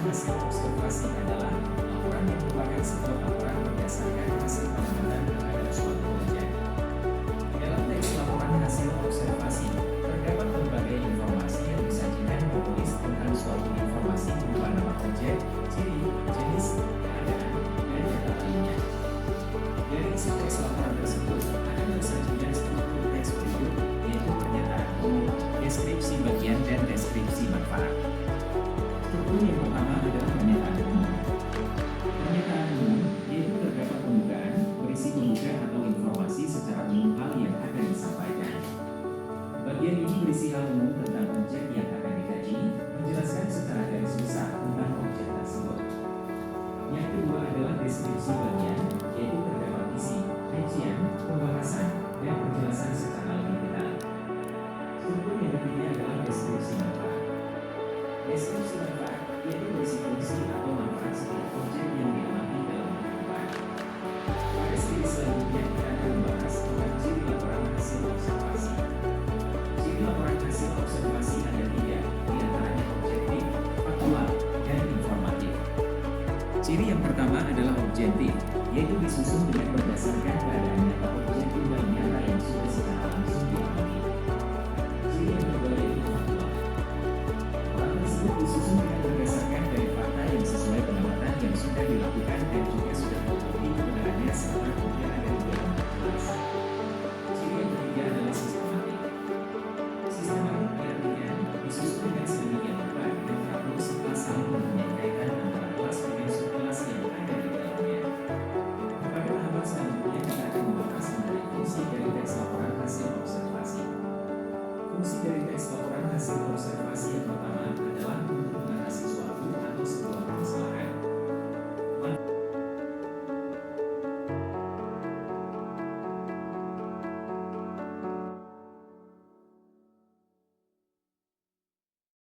hasil observasi adalah laporan yang merupakan sebuah laporan berdasarkan hasil pengamatan terhadap suatu objek. Dalam teks laporan hasil observasi, terdapat berbagai informasi yang disajikan penulis tentang suatu informasi berupa nama objek, ciri, jenis, keadaan, dan data lainnya. Dari isi teks laporan tersebut akan tersajikan struktur teks berikut, yaitu pernyataan umum, deskripsi bagian, dan deskripsi manfaat. Struktur yang pertama adalah pernyataan umum. Pernyataan umum yaitu terdapat pembukaan, berisi pembuka atau informasi secara umum hal yang akan disampaikan. Bagian ini berisi hal umum tentang objek yang akan dikaji, menjelaskan secara garis besar tentang objek tersebut. Yang kedua adalah deskripsi bagian, yaitu terdapat isi, rincian, pembahasan, dan penjelasan secara lebih detail. Struktur yang ketiga adalah deskripsi manfaat. Deskripsi manfaat yaitu berisi fungsi atau manfaat setiap objek yang diamati dalam kehidupan. Pada seri selanjutnya kita akan membahas tentang ciri laporan hasil observasi. Ciri laporan hasil observasi ada tiga, diantaranya objektif, faktual, dan informatif. Ciri yang pertama adalah objektif, yaitu disusun dengan berdasarkan keadaan data objek dan nyata yang sudah secara